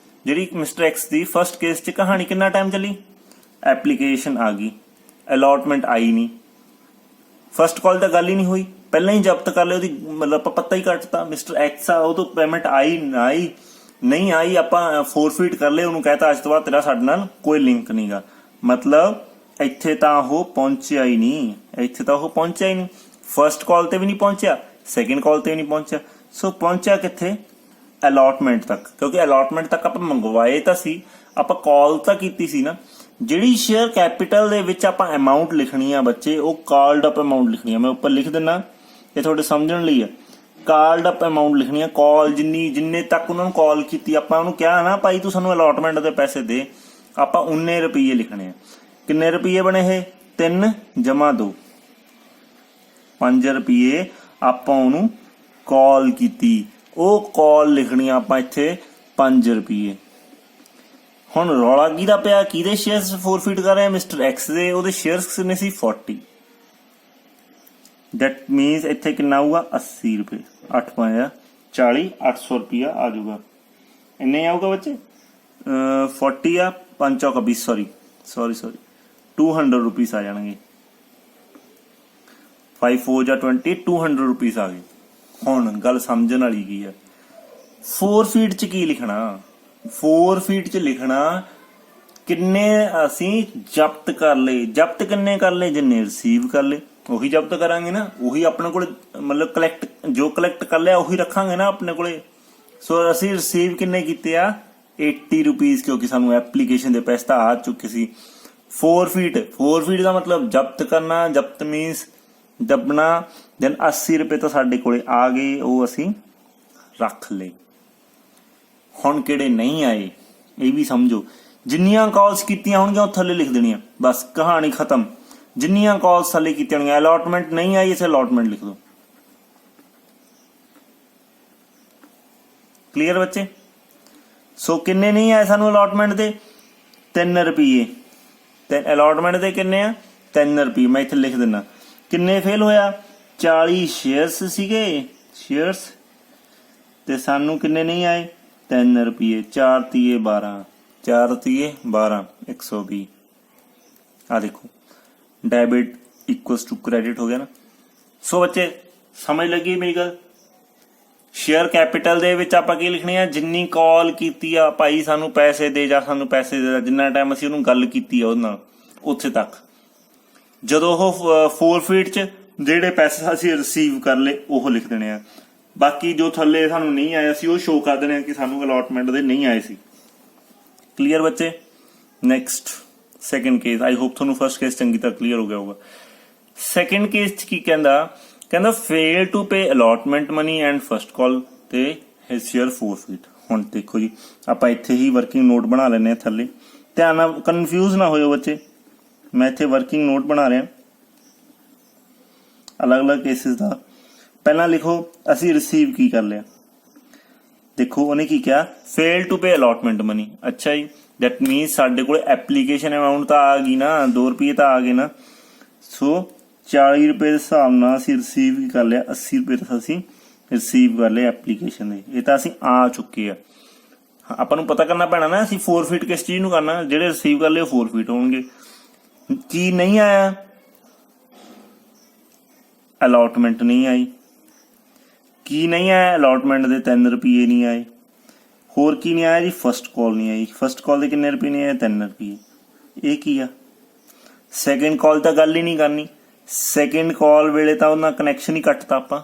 ਜਿਹੜੀ ਮਿਸਟਰ ਐਕਸ ਦੀ ਫਸਟ ਕੇਸ 'ਚ ਕਹਾਣੀ ਕਿੰਨਾ ਟਾਈਮ ਚੱਲੀ, ਐਪਲੀਕੇਸ਼ਨ ਆ ਗਈ, ਅਲਾਟਮੈਂਟ ਆਈ ਨਹੀਂ, ਫਸਟ ਕਾਲ ਤਾਂ ਗੱਲ ਹੀ ਨਹੀਂ ਹੋਈ, ਪਹਿਲਾਂ ਹੀ ਜ਼ਬਤ ਕਰ ਲਿਆ, ਉਹਦੀ ਮਤਲਬ ਆਪਾਂ ਪੱਤਾ ਹੀ ਕੱਟਤਾ। ਮਿਸਟਰ ਐਕਸ ਆ, ਉਹ ਤੋਂ ਪੇਮੈਂਟ ਆਈ ਨਹੀਂ ਆਈ, ਆਪਾਂ ਫੋਰਫੀਟ ਕਰ ਲਏ, ਉਹਨੂੰ ਕਹਿਤਾ ਅੱਜ ਤੋਂ ਬਾਅਦ ਤੇਰਾ ਸਾਡੇ ਨਾਲ ਕੋਈ ਲਿੰਕ ਨਹੀਂਗਾ। ਮਤਲਬ ਇੱਥੇ ਤਾਂ ਉਹ ਪਹੁੰਚਿਆ ਹੀ ਨਹੀਂ, ਫਸਟ ਕਾਲ ਤੇ ਵੀ ਨਹੀਂ ਪਹੁੰਚਿਆ, ਸੈਕੰਡ ਕਾਲ ਤੇ ਵੀ ਨਹੀਂ ਪਹੁੰਚਿਆ। ਸੋ ਪਹੁੰਚਿਆ ਕਿੱਥੇ, ਅਲਾਟਮੈਂਟ ਤੱਕ, ਕਿਉਂਕਿ ਅਲਾਟਮੈਂਟ ਤੱਕ ਆਪਾਂ ਮੰਗਵਾਏ ਤਾਂ ਸੀ, ਆਪਾਂ ਕਾਲ ਤਾਂ ਕੀਤੀ ਸੀ ਨਾ। ਜਿਹੜੀ ਸ਼ੇਅਰ ਕੈਪੀਟਲ ਦੇ ਵਿੱਚ ਆਪਾਂ ਅਮਾਊਂਟ ਲਿਖਣੀ ਆ ਬੱਚੇ, ਉਹ ਕਾਲਡ ਅਪ ਅਮਾਊਂਟ ਲਿਖਣੀ ਆ। ਮੈਂ ਉੱਪਰ ਲਿਖ ਦਿੰਦਾ, ਇਹ ਤੁਹਾਡੇ ਸਮਝਣ ਲਈ ਆ। ਕਾਲਡ ਅਪ ਅਮਾਊਂਟ ਲਿਖਣੀ ਆ। ਕਾਲ ਜਿੰਨੇ ਤੱਕ ਉਹਨਾਂ ਨੂੰ ਕਾਲ ਕੀਤੀ, ਆਪਾਂ ਉਹਨੂੰ ਕਿਹਾ ਨਾ ਭਾਈ ਤੂੰ ਸਾਨੂੰ ਅਲਾਟਮੈਂਟ ਦੇ ਪੈਸੇ ਦੇ, ਆਪਾਂ ਉਨੇ ਰੁਪਏ ਲਿਖਣੇ ਆ। ਕਿੰਨੇ ਰੁਪਏ ਬਣੇ ਇਹ, 3 ਜਮਾ 2, 5 ਰੁਪਏ ਆਪਾਂ ਉਹਨੂੰ ਕਾਲ ਕੀਤੀ। ਉਹ ਕਾਲ ਲਿਖਣੀ ਆ ਆਪਾਂ ਇੱਥੇ 5 ਰੁਪਏ। ਹੁਣ ਰੌਲਾ ਕਿਹਦਾ ਪਿਆ, ਕਿਹਦੇ ਸ਼ੇਅਰਸ ਫੋਰਫੀਟ ਕਰ ਰਹੇ ਆ, ਮਿਸਟਰ ਐਕਸ ਦੇ। ਉਹਦੇ ਸ਼ੇਅਰਸ ਕਿੰਨੇ ਸੀ, 40। ਦੈਟ ਮੀਨਸ ਇੱਥੇ ਕਿੰਨਾ ਆਊਗਾ, 80 ਰੁਪਏ। 8 5 40, 800 ਰੁਪਇਆ ਆ ਜਾਊਗਾ। ਇੰਨੇ ਆਊਗਾ ਬੱਚੇ, 40 ਆ 5 ਚੌਕ 20, ਸੌਰੀ 200 ਰੁਪੀਸ ਆ ਜਾਣਗੇ। 5 4 ਜਾਂ 20, 200 ਰੁਪੀਸ ਆ ਗਏ। ਹੁਣ ਗੱਲ ਸਮਝਣ ਵਾਲੀ ਕੀ ਆ, ਫੋਰਫੀਟ ਚ ਕੀ ਲਿਖਣਾ, 4 ਫੀਟ 'ਚ ਲਿਖਣਾ ਕਿੰਨੇ ਅਸੀਂ ਜ਼ਬਤ ਕਰ ਲਏ। ਜ਼ਬਤ ਕਿੰਨੇ ਕਰ ਲਏ? ਜਿੰਨੇ ਰਿਸੀਵ ਕਰ ਲਏ ਉਹੀ ਜ਼ਬਤ ਕਰਾਂਗੇ ਨਾ, ਉਹੀ ਆਪਣੇ ਕੋਲ ਮਤਲਬ ਕਲੈਕਟ ਜੋ ਕਲੈਕਟ ਕਰ ਲਿਆ ਉਹੀ ਰੱਖਾਂਗੇ ਨਾ ਆਪਣੇ ਕੋਲੇ। ਸੋ ਅਸੀਂ ਰਿਸੀਵ ਕਿੰਨੇ ਕੀਤੇ ਆ? 80 ਰੁਪੀਸ, ਕਿਉਂਕਿ ਸਾਨੂੰ ਐਪਲੀਕੇਸ਼ਨ ਦੇ ਪੈਸੇ ਤਾਂ ਆ ਚੁੱਕੇ ਸੀ। 4 ਫੀਟ ਦਾ ਮਤਲਬ ਜ਼ਬਤ ਕਰਨਾ, ਜ਼ਬਤ ਮੀਨਸ ਦੱਬਣਾ। ਦੈਨ 80 ਰੁਪਏ ਤਾਂ ਸਾਡੇ ਕੋਲੇ ਆ ਗਏ, ਉਹ ਅਸੀਂ ਰੱਖ ਲਏ। ਹੁਣ ਕਿਹੜੇ ਨਹੀਂ ਆਏ ਇਹ ਵੀ ਸਮਝੋ। ਜਿੰਨੀਆਂ ਕਾਲਸ ਕੀਤੀਆਂ ਹੋਣਗੀਆਂ ਉਹ ਥੱਲੇ ਲਿਖ ਦੇਣੀਆਂ, ਬਸ ਕਹਾਣੀ ਖਤਮ। ਜਿੰਨੀਆਂ ਕਾਲਸ ਥੱਲੇ ਕੀਤੀਆਂ ਹੋਣਗੀਆਂ, ਅਲਾਟਮੈਂਟ ਨਹੀਂ ਆਈ ਇਸੇ ਅਲਾਟਮੈਂਟ ਲਿਖ ਦੋ। ਕਲੀਅਰ ਬੱਚੇ? ਸੋ ਕਿੰਨੇ ਨਹੀਂ ਆਏ ਸਾਨੂੰ ਅਲਾਟਮੈਂਟ ਦੇ? 3 ਰੁਪਏ। ਤੇ ਅਲਾਟਮੈਂਟ ਦੇ ਕਿੰਨੇ ਆ? 3 ਰੁਪਏ। ਮੈਂ ਇੱਥੇ ਲਿਖ ਦਿੰਦਾ ਕਿੰਨੇ ਫੇਲ ਹੋਇਆ। 40 ਸ਼ੇਅਰਸ ਸੀਗੇ, ਸ਼ੇਅਰਸ, ਤੇ ਸਾਨੂੰ ਕਿੰਨੇ ਨਹੀਂ ਆਏ? 3 ਰੁਪਏ। 4 ਤੀਏ 12, 4 ਤੀਏ 12, 120। ਆ ਦੇਖੋ ਡੈबिट ਇਕੁਅਲਸ ਟੂ ਕ੍ਰੈਡਿਟ ਹੋ ਗਿਆ ਨਾ। ਸੋ ਬੱਚੇ ਸਮਝ ਲੱਗੀ ਮੇਰੀ ਗੱਲ? ਸ਼ੇਅਰ ਕੈਪੀਟਲ ਦੇ ਵਿੱਚ ਆਪਾਂ ਕੀ ਲਿਖਣੀ ਆ? ਜਿੰਨੀ ਕਾਲ ਕੀਤੀ ਆ ਭਾਈ ਸਾਨੂੰ ਪੈਸੇ ਦੇ ਜਾਂ ਸਾਨੂੰ ਪੈਸੇ ਦੇ, ਜਿੰਨਾ ਟਾਈਮ ਅਸੀਂ ਉਹਨੂੰ ਗੱਲ ਕੀਤੀ ਆ ਉਹਦੇ ਨਾਲ ਉੱਥੇ ਤੱਕ। ਜਦੋਂ ਉਹ 4 ਫੀਟ 'ਚ ਜਿਹੜੇ ਪੈਸੇ ਅਸੀਂ ਰਿਸੀਵ ਕਰ ਲਏ ਉਹ ਲਿਖ ਦੇਣੇ ਆ। ਬਾਕੀ ਜੋ ਥੱਲੇ ਸਾਨੂੰ ਨਹੀਂ ਆਇਆ ਸੀ ਉਹ ਸ਼ੋ ਕਰ ਦੇਣੇ ਆ ਕਿ ਸਾਨੂੰ ਅਲਾਟਮੈਂਟ ਦੇ ਨਹੀਂ ਆਏ ਸੀ। ਕਲੀਅਰ ਬੱਚੇ? Next second case. I hope ਤੁਹਾਨੂੰ ਫਸਟ ਕੇਸ ਚੰਗੀ ਤਰ੍ਹਾਂ ਕਲੀਅਰ ਹੋ ਗਿਆ ਹੋਊਗਾ। ਸੈਕੰਡ ਕੇਸ 'ਚ ਕੀ ਕਹਿੰਦਾ fail to pay allotment money and first call ਤੇ ਹਿਸ ਸ਼ੇਅਰ 4 ਫੀਟ। ਹੁਣ ਦੇਖੋ ਜੀ ਆਪਾਂ ਇੱਥੇ ਹੀ ਵਰਕਿੰਗ ਨੋਟ ਬਣਾ ਲੈਂਦੇ ਆ ਥੱਲੇ। ਧਿਆਨ ਨਾਲ ਕਨਫਿਊਜ਼ ਨਾ ਹੋਇਓ ਬੱਚੇ, ਮੈਂ ਇੱਥੇ ਵਰਕਿੰਗ ਨੋਟ ਬਣਾ ਰਿਹਾ ਅਲੱਗ-ਅਲੱਗ ਕੇਸਿਸ ਦਾ। ਪਹਿਲਾਂ ਲਿਖੋ ਅਸੀਂ ਰਿਸੀਵ ਕੀ ਕਰ ਲਿਆ। ਦੇਖੋ ਉਹਨੇ ਕੀ ਕਿਹਾ? Fail to pay allotment money. ਅੱਛਾ ਜੀ, ਦੈਟ ਮੀਨਸ ਸਾਡੇ ਕੋਲ ਐਪਲੀਕੇਸ਼ਨ ਅਮਾਊਂਟ ਤਾਂ ਆ ਗਈ ਨਾ, 2 ਰੁਪਏ ਤਾਂ ਆ ਗਏ ਨਾ। ਸੋ 40 ਰੁਪਏ ਦੇ ਹਿਸਾਬ ਨਾਲ ਅਸੀਂ ਰਿਸੀਵ ਕੀ ਕਰ ਲਿਆ? 80 ਰੁਪਏ ਤਾਂ ਅਸੀਂ ਰਿਸੀਵ ਕਰ ਲਏ ਐਪਲੀਕੇਸ਼ਨ ਦੇ। ਇਹ ਤਾਂ ਅਸੀਂ ਆ ਚੁੱਕੇ ਆ। ਆਪਾਂ ਨੂੰ ਪਤਾ ਕਰਨਾ ਪੈਣਾ ਨਾ ਅਸੀਂ 4 ਫੀਟ ਕਿਸ ਚੀਜ਼ ਨੂੰ ਕਰਨਾ। ਜਿਹੜੇ ਰਿਸੀਵ ਕਰ ਲਏ 4 ਫੀਟ ਹੋਣਗੇ। ਕੀ ਨਹੀਂ ਆਇਆ? ਅਲਾਟਮੈਂਟ ਨਹੀਂ ਆਈ। ਕੀ ਨਹੀਂ ਆਇਆ? ਅਲਾਟਮੈਂਟ ਦੇ 3 ਰੁਪਏ ਨਹੀਂ ਆਏ। ਹੋਰ ਕੀ ਨਹੀਂ ਆਇਆ ਜੀ? ਫਸਟ ਕਾਲ ਨਹੀਂ ਆਈ। ਫਸਟ ਕਾਲ ਦੇ ਕਿੰਨੇ ਰੁਪਏ ਨਹੀਂ ਆਏ? 3 ਰੁਪਏ। ਇਹ ਕੀ ਆ? ਸੈਕਿੰਡ ਕਾਲ ਤਾਂ ਗੱਲ ਹੀ ਨਹੀਂ ਕਰਨੀ। ਸੈਕਿੰਡ ਕਾਲ ਵੇਲੇ ਤਾਂ ਉਹਨਾਂ ਕਨੈਕਸ਼ਨ ਹੀ ਕੱਟਤਾ ਆਪਾਂ।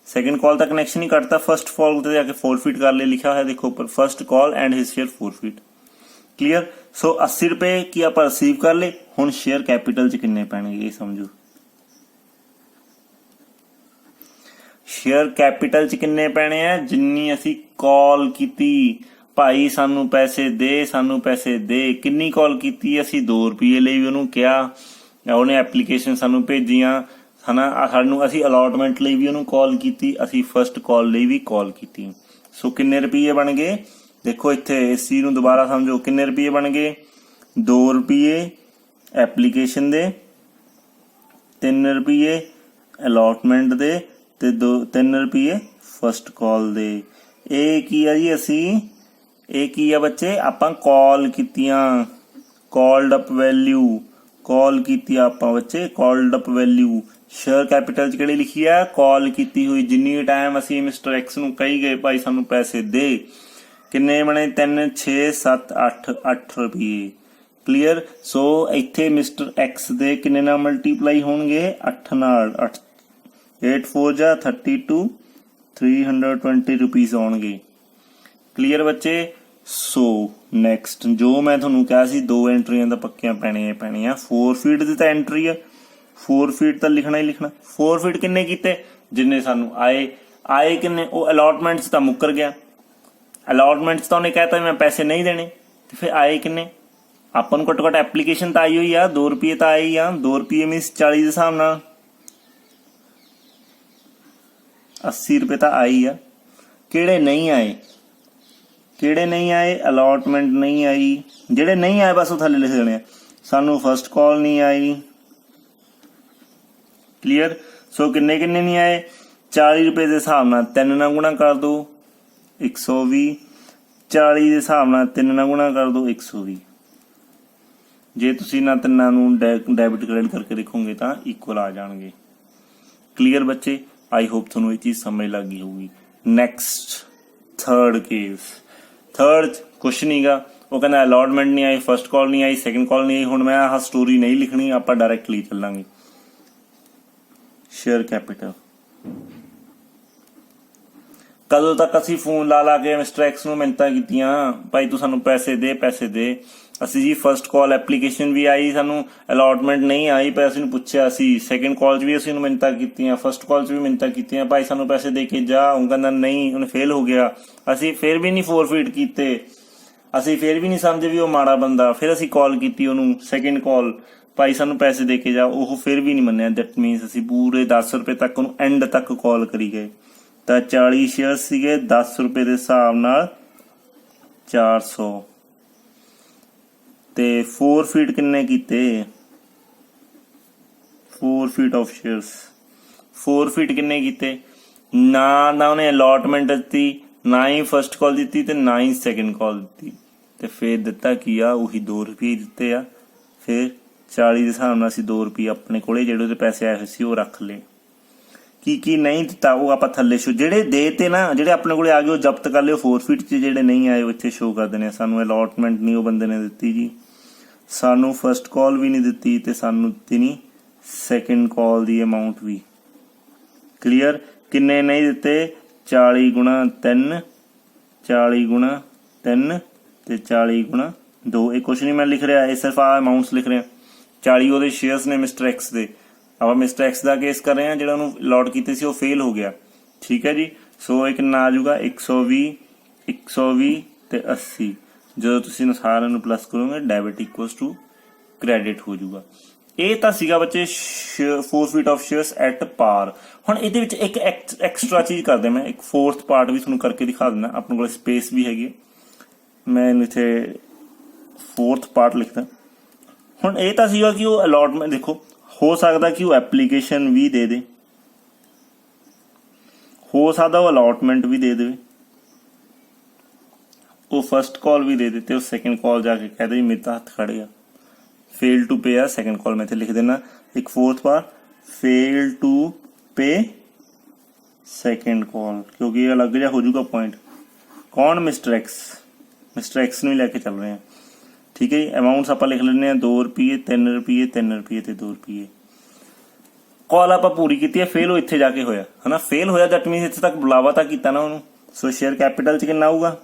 ਸੈਕਿੰਡ ਕਾਲ ਤਾਂ ਕਨੈਕਸ਼ਨ ਹੀ ਕੱਟਤਾ। ਫਸਟ ਕਾਲ ਤੇ ਜਾ ਕੇ 4 ਫੀਟ ਕਰ ਲਿਆ, ਲਿਖਿਆ ਹੋਇਆ ਦੇਖੋ ਉੱਪਰ first call and his share 4 forfeit. Clear? So 80 ਰੁਪਏ ਕੀ ਆਪਾਂ ਰਿਸੀਵ ਕਰ ਲਏ। ਹੁਣ ਸ਼ੇਅਰ ਕੈਪੀਟਲ 'ਚ ਕਿੰਨੇ ਪੈਣਗੇ ਇਹ ਸਮਝੋ। ਸ਼ੇਅਰ ਕੈਪੀਟਲ 'ਚ ਕਿੰਨੇ ਪੈਣੇ ਆ? ਜਿੰਨੀ ਅਸੀਂ ਕਾਲ ਕੀਤੀ ਭਾਈ ਸਾਨੂੰ ਪੈਸੇ ਦੇ, ਸਾਨੂੰ ਪੈਸੇ ਦੇ। ਕਿੰਨੀ ਕਾਲ ਕੀਤੀ? ਅਸੀਂ 2 ਰੁਪਏ ਲਈ ਵੀ ਉਹਨੂੰ ਕਿਹਾ, ਉਹਨੇ ਐਪਲੀਕੇਸ਼ਨ ਸਾਨੂੰ ਭੇਜੀਆਂ ਹਨਾ। ਸਾਨੂੰ ਅਸੀਂ ਅਲਾਟਮੈਂਟ ਲਈ ਵੀ ਉਹਨੂੰ ਕਾਲ ਕੀਤੀ, ਅਸੀਂ ਫਸਟ ਕਾਲ ਲਈ ਵੀ ਕਾਲ ਕੀਤੀ। ਸੋ ਕਿੰਨੇ ਰੁਪਏ ਬਣ ਗਏ? ਦੇਖੋ ਇੱਥੇ ਇਸ ਚੀਜ਼ ਨੂੰ ਦੁਬਾਰਾ ਸਮਝੋ। ਕਿੰਨੇ ਰੁਪਏ ਬਣ ਗਏ? 2 ਰੁਪਏ ਐਪਲੀਕੇਸ਼ਨ ਦੇ, 3 ਰੁਪਏ ਅਲਾਟਮੈਂਟ ਦੇ ਤੇ 3 ਰੁਪਏ ਫਸਟ ਕਾਲ ਦੇ। ਇਹ ਕੀ ਆ ਜੀ? ਅਸੀਂ ਇਹ ਕੀ ਆ ਬੱਚੇ? ਆਪਾਂ ਕਾਲ ਕੀਤੀਆਂ, ਕਾਲਡ ਅਪ ਵੈਲਿਊ। ਕਾਲ ਕੀਤੀ ਆਪਾਂ ਬੱਚੇ, called up value. Share capital 'ਚ ਕਿਹੜੀ ਲਿਖੀ ਆ? ਕਾਲ ਕੀਤੀ ਹੋਈ। ਜਿੰਨੀ ਟਾਈਮ ਅਸੀਂ ਮਿਸਟਰ ਐਕਸ ਨੂੰ ਕਹੀ ਗਏ ਭਾਈ ਸਾਨੂੰ ਪੈਸੇ ਦੇ। ਕਿੰਨੇ ਬਣੇ? 3 6 7 8 8 ਰੁਪਏ। ਕਲੀਅਰ? ਸੋ ਇੱਥੇ ਮਿਸਟਰ ਐਕਸ ਦੇ ਕਿੰਨੇ ਨਾਲ ਮਲਟੀਪਲਾਈ ਹੋਣਗੇ? 8 ਨਾਲ। 8 4 ਜਾਂ 32 320 ਰੁਪੀਸ ਆਉਣਗੇ। ਕਲੀਅਰ ਬੱਚੇ? ਸੋ ਨੈਕਸਟ ਜੋ ਮੈਂ ਤੁਹਾਨੂੰ ਕਿਹਾ ਸੀ 2 ਐਂਟਰੀਆਂ ਤਾਂ ਪੱਕੀਆਂ ਪੈਣੀਆਂ। 4 ਫੀਟ ਦੀ ਤਾਂ ਐਂਟਰੀ ਆ, 4 ਫੀਟ ਤਾਂ ਲਿਖਣਾ ਹੀ ਲਿਖਣਾ। 4 ਫੀਟ ਕਿੰਨੇ ਕੀਤੇ? ਜਿੰਨੇ ਸਾਨੂੰ ਆਏ ਕਿੰਨੇ? ਉਹ ਅਲਾਟਮੈਂਟ 'ਚ ਤਾਂ ਮੁੱਕਰ ਗਿਆ। ਅਲਾਟਮੈਂਟ 'ਚ ਤਾਂ ਉਹਨੇ ਕਹਿਤਾ ਮੈਂ ਪੈਸੇ ਨਹੀਂ ਦੇਣੇ, ਤੇ ਫਿਰ ਆਏ ਕਿੰਨੇ? ਆਪਾਂ ਨੂੰ ਘੱਟੋ ਘੱਟ ਐਪਲੀਕੇਸ਼ਨ ਤਾਂ ਆਈ ਹੋਈ ਆ, 2 ਰੁਪਏ ਤਾਂ ਆਏ ਹੀ ਆ। 2 ਰੁਪਏ ਮੀਨਸ 40 ਦੇ ਹਿਸਾਬ ਨਾਲ 80 ਰੁਪਏ ਤਾਂ ਆਈ ਆ। ਕਿਹੜੇ ਨਹੀਂ ਆਏ? ਕਿਹੜੇ ਨਹੀਂ ਆਏ? ਅਲਾਟਮੈਂਟ ਨਹੀਂ ਆਈ। ਜਿਹੜੇ ਨਹੀਂ ਆਏ ਬਸ ਉਹ ਥੱਲੇ ਲਿਖ ਦੇਣੇ ਆ। ਸਾਨੂੰ ਫਸਟ ਕਾਲ ਨਹੀਂ ਆਈ। ਕਲੀਅਰ? ਸੋ ਕਿੰਨੇ ਕਿੰਨੇ ਨਹੀਂ ਆਏ? 40 ਰੁਪਏ ਦੇ ਹਿਸਾਬ ਨਾਲ 3 ਨਾਲ ਗੁਣਾ ਕਰ ਦੋ 120। 40 ਦੇ ਹਿਸਾਬ ਨਾਲ 3 ਨਾਲ ਗੁਣਾ ਕਰ ਦੋ 120। ਜੇ ਤੁਸੀਂ ਨਾ ਤਿੰਨਾਂ ਨੂੰ ਡੈਬਿਟ ਕ੍ਰੈਡਿਟ ਕਰਕੇ ਦੇਖੋਗੇ ਤਾਂ ਇਕੁਅਲ ਆ ਜਾਣਗੇ। ਕਲੀਅਰ ਬੱਚੇ? ਆਈ ਹੋਪ ਤੁਹਾਨੂੰ ਇਹ ਚੀਜ਼ ਸਮਝ ਲੱਗ ਗਈ ਹੋਊਗੀ। ਨੈਕਸਟ ਥਰਡ थर्ड कुछ नहीं गा, वो कहना अलॉटमेंट नहीं आई, फर्स्ट कॉल नहीं आई, सैकेंड कॉल नहीं आई। हुण मैं आह स्टोरी नहीं लिखनी, आप डायरैक्टली चलांगे। शेयर कैपिटल कदों तक असी फोन ला ला के मिस्टर एक्स नूं मिन्नतां कीतियां, भाई तू सानू पैसे दे पैसे दे। ਅਸੀਂ जी फर्स्ट कॉल एप्लीकेशन भी आई, सानू अलॉटमेंट नहीं आई, पर ਅਸੀਂ ਪੁੱਛਿਆ ਸੀ। ਸੈਕੰਡ ਕਾਲ 'ਚ ਵੀ ਅਸੀਂ ਨੂੰ ਮਿੰਨਤਾਂ ਕੀਤੀਆਂ, ਫਸਟ ਕਾਲ 'ਚ ਵੀ ਮਿੰਨਤਾਂ ਕੀਤੀਆਂ, ਭਾਈ ਸਾਨੂੰ ਪੈਸੇ ਦੇ ਕੇ ਜਾ। ਉਹ ਕਹਿੰਦਾ ਨਹੀਂ, ਉਹਨੇ ਫੇਲ ਹੋ ਗਿਆ। ਅਸੀਂ ਫਿਰ ਵੀ ਨਹੀਂ ਫੋਰਫੀਟ ਕੀਤੇ, ਅਸੀਂ ਫਿਰ ਵੀ ਨਹੀਂ ਸਮਝੇ ਵੀ ਉਹ ਮਾੜਾ ਬੰਦਾ। ਫਿਰ ਅਸੀਂ ਕਾਲ ਕੀਤੀ ਉਹਨੂੰ, ਸੈਕੰਡ ਕਾਲ, ਭਾਈ ਸਾਨੂੰ ਪੈਸੇ ਦੇ ਕੇ ਜਾ। ਉਹ ਫਿਰ ਵੀ ਨਹੀਂ ਮੰਨਿਆ। ਦੈਟ ਮੀਨਸ ਅਸੀਂ ਪੂਰੇ 10 ਰੁਪਏ ਤੱਕ ਉਹਨੂੰ ਐਂਡ ਤੱਕ ਕਾਲ ਕਰੀ ਗਏ। ਤਾਂ 40 ਸ਼ੇਅਰ ਸੀਗੇ, 10 ਰੁਪਏ ਦੇ ਹਿਸਾਬ ਨਾਲ 400 ਤੇ ਫੋਰਫੀਟ ਕਿੰਨੇ ਕੀਤੇ? ਫੋਰਫੀਟ ਆਫ ਸ਼ੇਅਰਸ, ਫੋਰਫੀਟ ਕਿੰਨੇ ਕੀਤੇ? ਨਾ ਉਹਨੇ ਅਲਾਟਮੈਂਟ ਦਿੱਤੀ, ਨਾ ਹੀ ਫਸਟ ਕਾਲ ਦਿੱਤੀ ਤੇ ਨਾ ਹੀ ਸੈਕੰਡ ਕਾਲ ਦਿੱਤੀ। ਤੇ ਫਿਰ ਦਿੱਤਾ ਕੀ ਆ? ਉਹੀ 2 ਰੁਪਏ ਦਿੱਤੇ ਆ। ਫਿਰ 40 ਦੇ ਹਿਸਾਬ ਨਾਲ ਅਸੀਂ 2 ਰੁਪਏ ਆਪਣੇ ਕੋਲੇ ਜਿਹੜੇ ਉਹਦੇ ਪੈਸੇ ਆਏ ਹੋਏ ਸੀ ਉਹ ਰੱਖ ਲਏ। ਕੀ ਨਹੀਂ ਦਿੱਤਾ ਉਹ ਆਪਾਂ ਥੱਲੇ ਸ਼ੋ, ਜਿਹੜੇ ਦੇ ਤੇ ਨਾ, ਜਿਹੜੇ ਆਪਣੇ ਕੋਲੇ ਆ ਗਏ ਉਹ ਜ਼ਬਤ ਕਰ ਲਿਓ। ਫੋਰਫੀਟ 'ਚ ਜਿਹੜੇ ਨਹੀਂ ਆਏ ਉਹ ਇੱਥੇ ਸ਼ੋ ਕਰ ਦੇਣੇ। ਸਾਨੂੰ ਅਲਾਟਮੈਂਟ ਨਹੀਂ ਉਹ ਬੰਦੇ ਨੇ ਦਿੱਤੀ ਜੀ, ਸਾਨੂੰ ਫਸਟ ਕਾਲ ਵੀ ਨਹੀਂ ਦਿੱਤੀ ਤੇ ਸਾਨੂੰ ਦਿੱਤੀ ਨਹੀਂ ਸੈਕੰਡ ਕਾਲ ਦੀ ਅਮਾਊਂਟ ਵੀ। ਕਲੀਅਰ? ਕਿੰਨੇ ਨਹੀਂ ਦਿੱਤੇ? 40 ਗੁਣਾ 3, 40 ਗੁਣਾ 3 ਤੇ 40 ਗੁਣਾ 2। ਇਹ ਕੁਛ ਨਹੀਂ ਮੈਂ ਲਿਖ ਰਿਹਾ, ਇਹ ਸਿਰਫ ਆ ਅਮਾਊਂਟਸ ਲਿਖ ਰਿਹਾ। 40 ਉਹਦੇ ਸ਼ੇਅਰਸ ਨੇ ਮਿਸਟਰ ਐਕਸ ਦੇ। ਆਪਾਂ ਮਿਸਟਰ ਐਕਸ ਦਾ ਕੇਸ ਕਰ ਰਹੇ ਹਾਂ, ਜਿਹੜਾ ਉਹਨੂੰ ਅਲਾਟ ਕੀਤੇ ਸੀ ਉਹ ਫੇਲ ਹੋ ਗਿਆ। ਠੀਕ ਹੈ ਜੀ। ਸੋ ਇਹ ਕਿੰਨਾ ਆ ਜਾਊਗਾ? 120, 120 ਤੇ 80। ਜਦੋਂ ਤੁਸੀਂ ਸਾਰਿਆਂ ਨੂੰ ਪਲੱਸ ਕਰੋਗੇ, ਡੈਬਿਟ ਇਕੁਅਲਸ ਟੂ ਕ੍ਰੈਡਿਟ ਹੋ ਜਾਊਗਾ। ਇਹ ਤਾਂ ਸੀਗਾ ਬੱਚੇ ਫੋਰਫੀਟ ਆਫ ਸ਼ੇਅਰਸ ਐਟ ਪਾਰ। ਹੁਣ ਇਹਦੇ ਵਿੱਚ ਇੱਕ ਐਕਸਟਰਾ ਚੀਜ਼ ਕਰਦੇ, ਮੈਂ ਇੱਕ ਫੋਰਥ ਪਾਰਟ ਵੀ ਤੁਹਾਨੂੰ ਕਰਕੇ ਦਿਖਾ ਦਿੰਦਾ। ਆਪਣੇ ਕੋਲ ਸਪੇਸ ਵੀ ਹੈਗੀ, ਮੈਂ ਇੱਥੇ ਫੋਰਥ ਪਾਰਟ ਲਿਖਦਾ। ਹੁਣ ਇਹ ਤਾਂ ਸੀਗਾ ਕਿ ਉਹ ਅਲਾਟਮੈਂਟ, ਦੇਖੋ ਹੋ ਸਕਦਾ ਕਿ ਉਹ ਐਪਲੀਕੇਸ਼ਨ ਵੀ ਦੇ ਦੇ, ਹੋ ਸਕਦਾ ਉਹ ਅਲਾਟਮੈਂਟ ਵੀ ਦੇ ਦੇਵੇ, ਉਹ ਫਸਟ ਕਾਲ ਵੀ ਦੇ ਦਿੱਤੇ, ਉਹ ਸੈਕੰਡ ਕਾਲ ਜਾ ਕੇ ਕਹਦੇ ਮੇਰੇ ਤਾਂ ਹੱਥ ਖੜੇ ਆ। ਫੇਲ ਟੂ ਪੇ ਆ ਸੈਕੰਡ ਕਾਲ, ਮੈਂ ਇੱਥੇ ਲਿਖ ਦੇਣਾ ਇੱਕ ਫੋਰਥ ਪਾਰ, ਫੇਲ ਟੂ ਪੇ ਸੈਕੰਡ ਕਾਲ, ਕਿਉਂਕਿ ਇਹ ਅਲੱਗ ਜਿਹਾ ਹੋ ਜਾਊਗਾ ਪੁਆਇੰਟ। ਕੌਣ? Mister X. ਮਿਸਟਰ ਐਕਸ ਨੂੰ ਹੀ ਲੈ ਕੇ ਚੱਲ ਰਹੇ ਹਾਂ। ਠੀਕ ਹੈ ਜੀ। ਅਮਾਊਂਟਸ ਆਪਾਂ ਲਿਖ ਲੈਂਦੇ ਹਾਂ 2 ਰੁਪਏ, 3 ਰੁਪਏ, 3 ਰੁਪਏ ਤੇ 2 ਰੁਪਏ। ਕਾਲ ਆਪਾਂ ਪੂਰੀ ਕੀਤੀ ਹੈ, ਫੇਲ ਉਹ ਇੱਥੇ ਜਾ ਕੇ ਹੋਇਆ ਹਨਾ। ਫੇਲ ਹੋਇਆ ਦੈਟ ਮੀਨਸ ਇੱਥੇ ਤੱਕ ਬੁਲਾਵਾ ਤਾਂ ਕੀਤਾ ਨਾ ਉਹਨੂੰ। ਸੋ ਸ਼ੇਅਰ ਕੈਪੀਟਲ 'ਚ ਕਿੰਨਾ ਆਊਗਾ?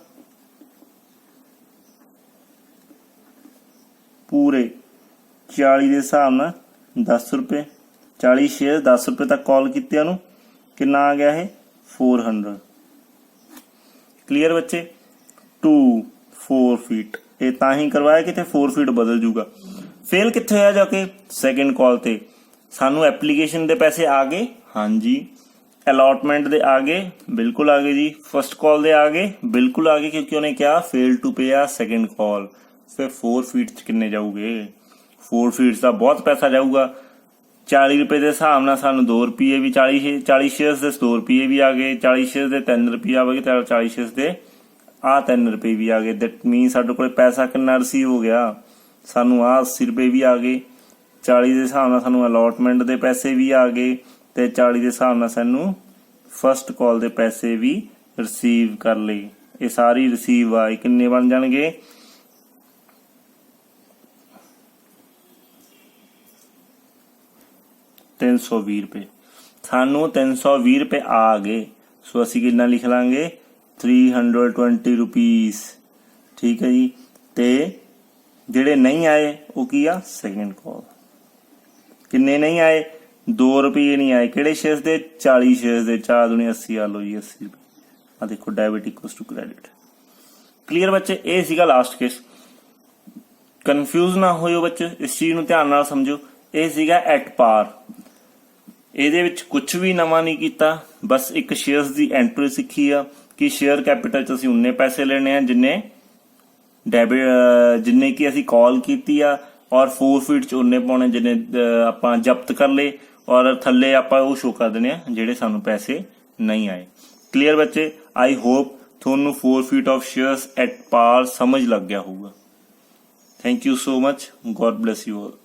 ਪੂਰੇ 40 ਦੇ ਹਿਸਾਬ ਨਾਲ 10 ਰੁਪਏ। 40 ਸ਼ੇਅਰ 10 ਰੁਪਏ ਤੱਕ ਕਾਲ ਕੀਤੇ ਉਹਨੂੰ, ਕਿੰਨਾ ਆ ਗਿਆ ਇਹ? 400। ਕਲੀਅਰ ਬੱਚੇ? 2 4 ਇਹ ਤਾਂ ਹੀ ਕਰਵਾਇਆ ਕਿ ਤੇ 4 ਬਦਲ ਜੂਗਾ। ਫੇਲ ਕਿੱਥੇ ਹੋਇਆ ਜਾ ਕੇ? ਸੈਕੰਡ ਕਾਲ ਤੇ। ਸਾਨੂੰ ਐਪਲੀਕੇਸ਼ਨ ਦੇ ਪੈਸੇ ਆ ਗਏ, ਹਾਂਜੀ। ਅਲਾਟਮੈਂਟ ਦੇ ਆ ਗਏ, ਬਿਲਕੁਲ ਆ ਗਏ ਜੀ। ਫਸਟ ਕਾਲ ਦੇ ਆ ਗਏ, ਬਿਲਕੁਲ ਆ ਗਏ, ਕਿਉਂਕਿ ਉਹਨੇ ਕਿਹਾ ਫੇਲ ਟੂ ਪੇ ਆ ਸੈਕੰਡ ਕਾਲ। ਫਿਰ 4 'ਚ ਕਿੰਨੇ ਜਾਊਗੇ? 4 ਦਾ ਬਹੁਤ ਪੈਸਾ ਜਾਊਗਾ। 40 ਰੁਪਏ ਦੇ ਹਿਸਾਬ ਨਾਲ ਸਾਨੂੰ 2 ਰੁਪਏ ਵੀ, 40 ਸ਼ੇਅਰਸ ਦੇ 2 ਰੁਪਏ ਵੀ ਆ ਗਏ, 40 ਸ਼ੇਅਰਸ ਦੇ 3 ਰੁਪਏ ਆ ਗਏ, 40 ਸ਼ੇਅਰਸ ਦੇ ਆ 3 ਰੁਪਏ ਵੀ ਆ ਗਏ। ਦੈਟ ਮੀਨ ਸਾਡੇ ਕੋਲ ਪੈਸਾ ਕਿੰਨਾ ਰਿਸੀਵ ਹੋ ਗਿਆ? ਸਾਨੂੰ ਆ 80 ਰੁਪਏ ਵੀ ਆ ਗਏ। 40 ਦੇ ਹਿਸਾਬ ਨਾਲ ਸਾਨੂੰ ਅਲਾਟਮੈਂਟ ਦੇ ਪੈਸੇ ਵੀ ਆ ਗਏ ਤੇ 40 ਦੇ ਹਿਸਾਬ ਨਾਲ ਸਾਨੂੰ ਫਸਟ ਕਾਲ ਦੇ ਪੈਸੇ ਵੀ ਰਿਸੀਵ ਕਰ ਲਏ। ਇਹ ਸਾਰੀ ਰਿਸੀਵ ਆਏ, ਕਿੰਨੇ ਬਣ ਜਾਣਗੇ? 320 ਰੁਪਏ। ਸਾਨੂੰ 320 ਰੁਪਏ ਆ ਗਏ। ਸੋ ਅਸੀਂ ਕਿੰਨਾ ਲਿਖ ਲਾਂਗੇ? 320 ਰੁਪੀਸ। ਠੀਕ ਹੈ ਜੀ। ਤੇ ਜਿਹੜੇ ਨਹੀਂ ਆਏ ਉਹ ਕੀ ਆ? ਸੈਕੰਡ ਕਾਲ। ਕਿੰਨੇ ਨਹੀਂ ਆਏ? 2 ਰੁਪਏ ਨਹੀਂ ਆਏ। ਕਿਹੜੇ ਸ਼ੇਅਰਸ ਦੇ? 40 ਸ਼ੇਅਰਸ ਦੇ। 4 ਦੁਨੀ 80 ਆ ਲਓ ਜੀ, 80 ਰੁਪਏ। ਆ ਦੇਖੋ, debit equals to credit. Clear ਬੱਚੇ? ਇਹ ਸੀਗਾ ਲਾਸਟ ਕੇਸ। ਕਨਫਿਊਜ਼ ਨਾ ਹੋਇਓ ਬੱਚੇ, ਇਸ ਚੀਜ਼ ਨੂੰ ਧਿਆਨ ਨਾਲ ਸਮਝੋ। ਇਹ ਸੀਗਾ ਐਟ ਪਾਰ। ਇਹਦੇ ਵਿੱਚ ਕੁਝ ਵੀ ਨਵਾਂ ਨਹੀਂ ਕੀਤਾ, ਬਸ ਇੱਕ ਸ਼ੇਅਰਸ ਦੀ ਐਂਟਰੀ ਸਿੱਖੀ ਆ ਕਿ ਸ਼ੇਅਰ ਕੈਪੀਟਲ 'ਚ ਅਸੀਂ ਉਨੇ ਪੈਸੇ ਲੈਣੇ ਆ ਜਿੰਨੇ ਕਿ ਅਸੀਂ ਕਾਲ ਕੀਤੀ ਆ, ਔਰ ਫੋਰਫੀਟ 'ਚ ਉਨੇ ਪਾਉਣੇ ਜਿੰਨੇ ਆਪਾਂ ਜ਼ਬਤ ਕਰ ਲਏ, ਔਰ ਥੱਲੇ ਆਪਾਂ ਉਹ ਸ਼ੋ ਕਰ ਦਿੰਦੇ ਆ ਜਿਹੜੇ ਸਾਨੂੰ ਪੈਸੇ ਨਹੀਂ ਆਏ। ਕਲੀਅਰ ਬੱਚੇ? ਆਈ ਹੋਪ ਤੁਹਾਨੂੰ ਫੋਰਫੀਟ ਆਫ ਸ਼ੇਅਰਸ ਐਟ ਪਾਰ ਸਮਝ ਲੱਗ ਗਿਆ ਹੋਊਗਾ। Thank you so much. God bless you all.